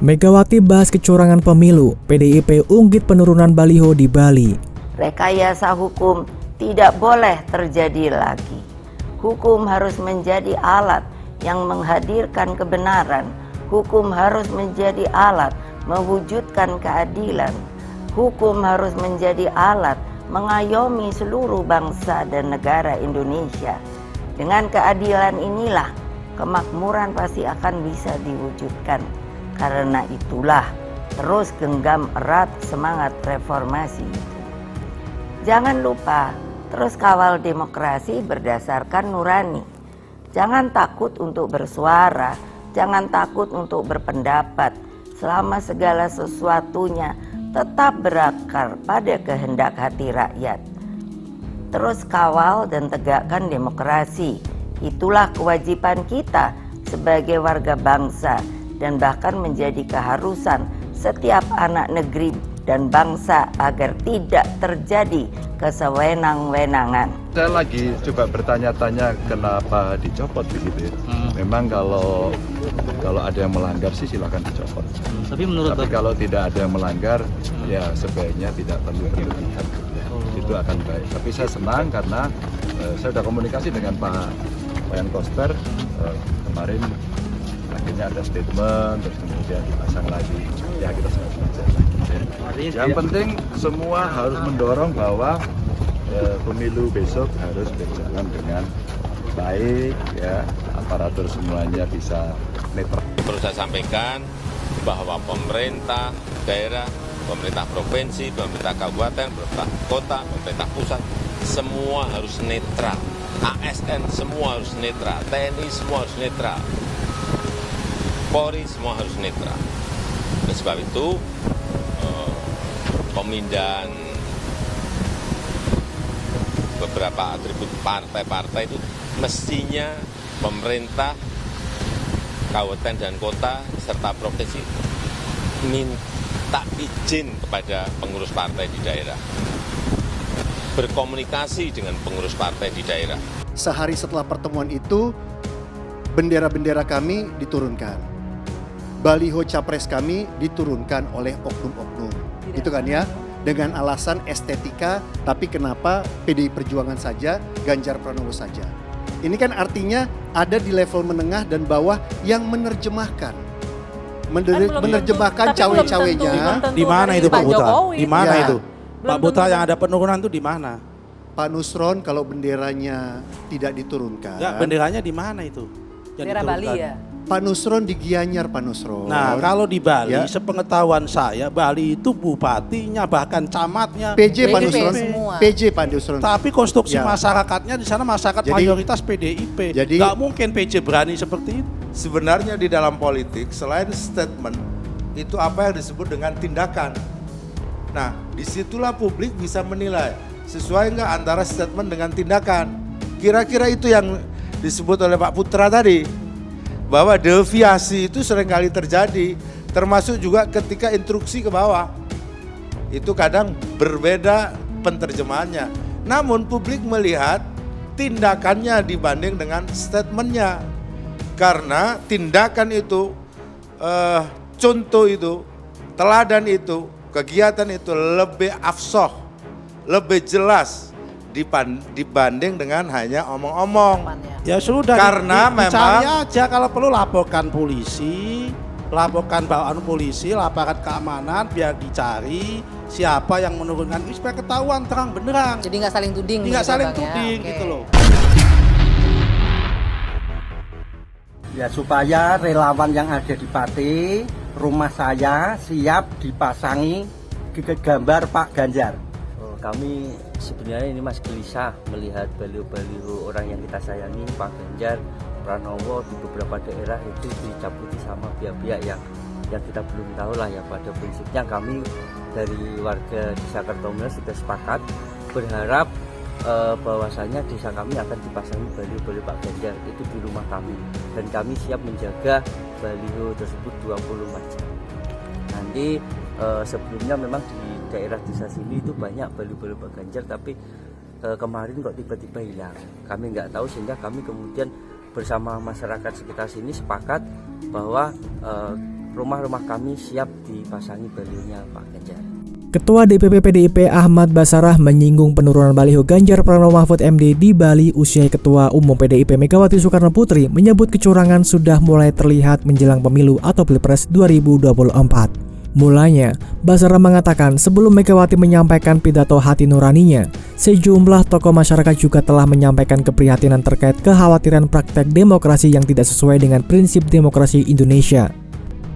Megawati bahas kecurangan pemilu, PDIP ungkit penurunan baliho di Bali. Rekayasa hukum tidak boleh terjadi lagi. Hukum harus menjadi alat yang menghadirkan kebenaran. Hukum harus menjadi alat mewujudkan keadilan. Hukum harus menjadi alat mengayomi seluruh bangsa dan negara Indonesia. Dengan keadilan inilah kemakmuran pasti akan bisa diwujudkan. Karena itulah terus genggam erat semangat reformasi itu. Jangan lupa terus kawal demokrasi berdasarkan nurani. Jangan takut untuk bersuara, jangan takut untuk berpendapat selama segala sesuatunya tetap berakar pada kehendak hati rakyat. Terus kawal dan tegakkan demokrasi. Itulah kewajiban kita sebagai warga bangsa dan bahkan menjadi keharusan setiap anak negeri dan bangsa agar tidak terjadi kesewenang-wenangan. Saya lagi coba bertanya-tanya kenapa dicopot begitu. Memang kalau ada yang melanggar sih silakan dicopot. Tapi kalau tidak ada yang melanggar ya sebaiknya tidak perlu berlebihan. Itu akan baik. Tapi saya senang karena saya sudah komunikasi dengan Pak Wayan Koster kemarin. Akhirnya ada statement, terus kemudian dipasang lagi. Ya kita semua belajar lagi. Yang penting semua harus mendorong bahwa pemilu besok harus berjalan dengan baik, ya aparatur semuanya bisa netral. Perlu saya sampaikan bahwa pemerintah daerah, pemerintah provinsi, pemerintah kabupaten, pemerintah kota, pemerintah pusat, semua harus netral. ASN semua harus netral, TNI semua harus netral. Polri semua harus netral. Oleh sebab itu, pemindahan beberapa atribut partai-partai itu mestinya pemerintah, kabupaten dan kota, serta provinsi minta izin kepada pengurus partai di daerah. Berkomunikasi dengan pengurus partai di daerah. Sehari setelah pertemuan itu, bendera-bendera kami diturunkan. Baliho capres kami diturunkan oleh oknum-oknum. Gitu kan ya, dengan alasan estetika, tapi kenapa PDI Perjuangan saja, Ganjar Pranowo saja. Ini kan artinya ada di level menengah dan bawah yang menerjemahkan. Menerjemahkan cawe-cawenya. Di mana itu Pak Buta? Di mana Ya. itu? Pak Buta yang ada penurunan itu di mana? Pak Nusron kalau benderanya tidak diturunkan. Enggak, benderanya di mana itu? Bendera Bali ya? Pak Nusron di Gianyar, Pak Nusron. Nah, kalau di Bali, Ya. sepengetahuan saya, Bali itu bupatinya, bahkan camatnya. PJ Pak Nusron, semua. PJ Pak Nusron. Tapi konstruksi Ya. masyarakatnya di sana masyarakat Jadi- mayoritas PDIP. Jadi- Nggak mungkin PJ berani seperti itu. Sebenarnya di dalam politik selain statement itu apa yang disebut dengan tindakan. Nah, disitulah publik bisa menilai sesuai nggak antara statement dengan tindakan. Kira-kira itu yang disebut oleh Pak Putra tadi. Bahwa deviasi itu seringkali terjadi, termasuk juga ketika instruksi ke bawah. Itu kadang berbeda penerjemahannya. Namun publik melihat tindakannya dibanding dengan statementnya. Karena tindakan itu, contoh itu, teladan itu, kegiatan itu lebih afsoh, lebih jelas dibanding dengan hanya omong-omong. Ya sudah, Karena dicari memang- aja, kalau perlu laporkan polisi, laporkan bawaan polisi, laporan keamanan, biar dicari siapa yang menurunkan ini supaya ketahuan terang benerang. Jadi nggak saling tuding. Nggak gitu, saling Bang, ya? tuding Oke. gitu loh. Ya supaya relawan yang ada di Pati, rumah saya siap dipasangi gambar Pak Ganjar. Kami sebenarnya ini Mas gelisah melihat baliho-baliho orang yang kita sayangi, Pak Ganjar Pranowo di beberapa daerah itu dicabuti sama pihak-pihak yang kita belum tahu lah ya. Pada prinsipnya kami dari warga Desa Kertomil sudah sepakat berharap bahwasanya desa kami akan dipasangi baliho-baliho Pak Ganjar itu di rumah kami, dan kami siap menjaga baliho tersebut 24 jam. Nanti sebelumnya memang di daerah desa sini itu banyak baliho-baliho Pak Ganjar, tapi kemarin kok tiba-tiba hilang. Kami nggak tahu, sehingga kami kemudian bersama masyarakat sekitar sini sepakat bahwa rumah-rumah kami siap dipasangi balihonya Pak Ganjar. Ketua DPP PDIP Ahmad Basarah menyinggung penurunan baliho Ganjar Pranowo Mahfud MD di Bali usai Ketua Umum PDIP Megawati Soekarno Putri menyebut kecurangan sudah mulai terlihat menjelang pemilu atau Pilpres 2024. Mulanya, Basarah mengatakan sebelum Megawati menyampaikan pidato hati nuraninya, sejumlah tokoh masyarakat juga telah menyampaikan keprihatinan terkait kekhawatiran praktek demokrasi yang tidak sesuai dengan prinsip demokrasi Indonesia.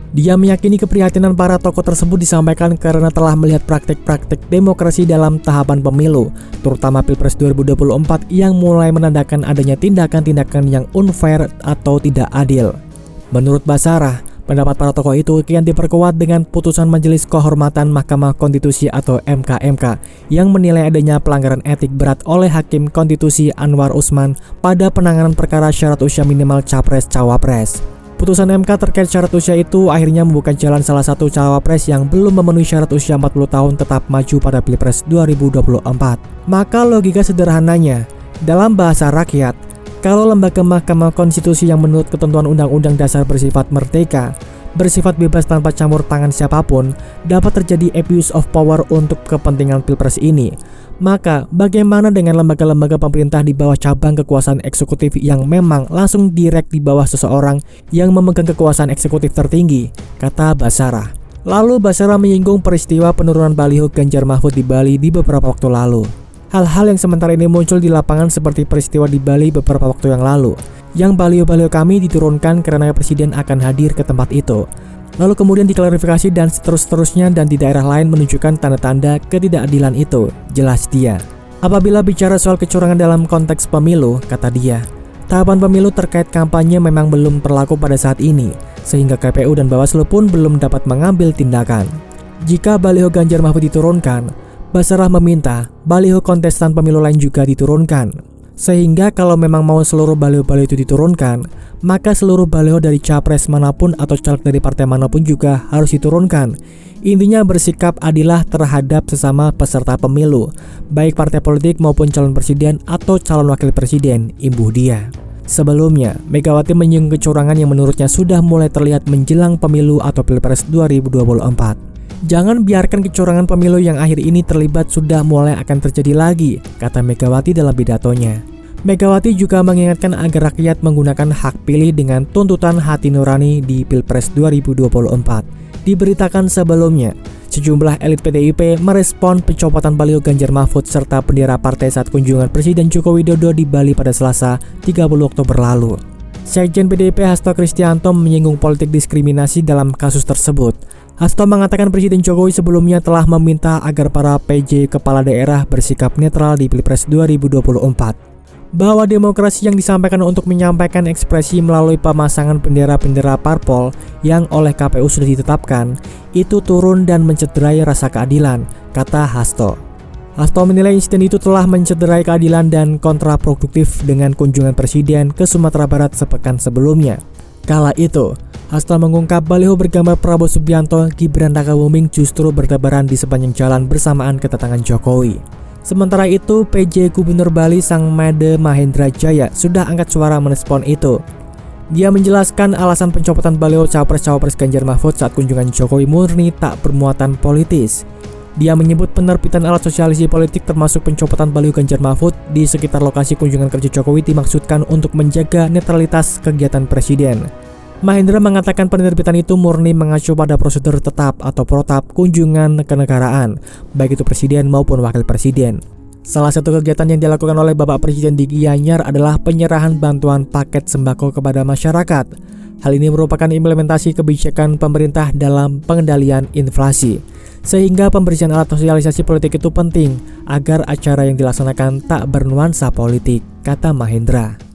Dia meyakini keprihatinan para tokoh tersebut disampaikan karena telah melihat praktek-praktek demokrasi dalam tahapan pemilu, terutama Pilpres 2024 yang mulai menandakan adanya tindakan-tindakan yang unfair atau tidak adil. Menurut Basarah, pendapat para tokoh itu kian diperkuat dengan putusan Majelis Kehormatan Mahkamah Konstitusi atau MKMK yang menilai adanya pelanggaran etik berat oleh Hakim Konstitusi Anwar Usman pada penanganan perkara syarat usia minimal Capres-Cawapres. Putusan MK terkait syarat usia itu akhirnya membuka jalan salah satu cawapres yang belum memenuhi syarat usia 40 tahun tetap maju pada Pilpres 2024. Maka logika sederhananya, dalam bahasa rakyat, kalau lembaga Mahkamah Konstitusi yang menurut ketentuan Undang-Undang Dasar bersifat merdeka, bersifat bebas tanpa campur tangan siapapun, dapat terjadi abuse of power untuk kepentingan Pilpres ini. Maka bagaimana dengan lembaga-lembaga pemerintah di bawah cabang kekuasaan eksekutif yang memang langsung direct di bawah seseorang yang memegang kekuasaan eksekutif tertinggi, kata Basarah. Lalu Basarah menyinggung peristiwa penurunan baliho Ganjar Mahfud di Bali di beberapa waktu lalu. Hal-hal yang sementara ini muncul di lapangan seperti peristiwa di Bali beberapa waktu yang lalu, yang baliho-baliho kami diturunkan karena Presiden akan hadir ke tempat itu. Lalu kemudian diklarifikasi dan seterusnya dan di daerah lain menunjukkan tanda-tanda ketidakadilan itu, jelas dia. Apabila bicara soal kecurangan dalam konteks pemilu, kata dia, tahapan pemilu terkait kampanye memang belum berlaku pada saat ini, sehingga KPU dan Bawaslu pun belum dapat mengambil tindakan. Jika baliho Ganjar Mahfud diturunkan, Basarah meminta baliho kontestan pemilu lain juga diturunkan. Sehingga kalau memang mau seluruh baliho-baliho itu diturunkan, maka seluruh baliho dari capres manapun atau caleg dari partai manapun juga harus diturunkan. Intinya bersikap adilah terhadap sesama peserta pemilu, baik partai politik maupun calon presiden atau calon wakil presiden, imbuh dia. Sebelumnya, Megawati menyinggung kecurangan yang menurutnya sudah mulai terlihat menjelang pemilu atau Pilpres 2024. Jangan biarkan kecurangan pemilu yang akhir ini terlibat sudah mulai akan terjadi lagi, kata Megawati dalam pidatonya. Megawati juga mengingatkan agar rakyat menggunakan hak pilih dengan tuntutan hati nurani di Pilpres 2024. Diberitakan sebelumnya, sejumlah elit PDIP merespon pencopotan baliho Ganjar Mahfud serta bendera partai saat kunjungan Presiden Joko Widodo di Bali pada Selasa 30 Oktober lalu. Sekjen PDIP Hasto Kristianto menyinggung politik diskriminasi dalam kasus tersebut. Hasto mengatakan Presiden Jokowi sebelumnya telah meminta agar para PJ kepala daerah bersikap netral di Pilpres 2024. Bahwa demokrasi yang disampaikan untuk menyampaikan ekspresi melalui pemasangan bendera-bendera parpol yang oleh KPU sudah ditetapkan, itu turun dan mencederai rasa keadilan, kata Hasto. Hasto menilai insiden itu telah mencederai keadilan dan kontraproduktif dengan kunjungan Presiden ke Sumatera Barat sepekan sebelumnya. Kala itu, Hasto mengungkap baliho bergambar Prabowo Subianto, Gibran Rakabuming justru bertebaran di sepanjang jalan bersamaan kedatangan Jokowi. Sementara itu, PJ Gubernur Bali Sang Made Mahendra Jaya sudah angkat suara merespon itu. Dia menjelaskan alasan pencopotan baliho Capres-Cawapres Ganjar Mahfud saat kunjungan Jokowi murni tak bermuatan politis. Dia menyebut penerbitan alat sosialisasi politik termasuk pencopotan baliho Ganjar Mahfud di sekitar lokasi kunjungan kerja Jokowi dimaksudkan untuk menjaga netralitas kegiatan Presiden. Mahendra mengatakan penerbitan itu murni mengacu pada prosedur tetap atau protap kunjungan kenegaraan, baik itu Presiden maupun Wakil Presiden. Salah satu kegiatan yang dilakukan oleh Bapak Presiden di Gianyar adalah penyerahan bantuan paket sembako kepada masyarakat. Hal ini merupakan implementasi kebijakan pemerintah dalam pengendalian inflasi. Sehingga pemberian alat sosialisasi politik itu penting agar acara yang dilaksanakan tak bernuansa politik, kata Mahendra.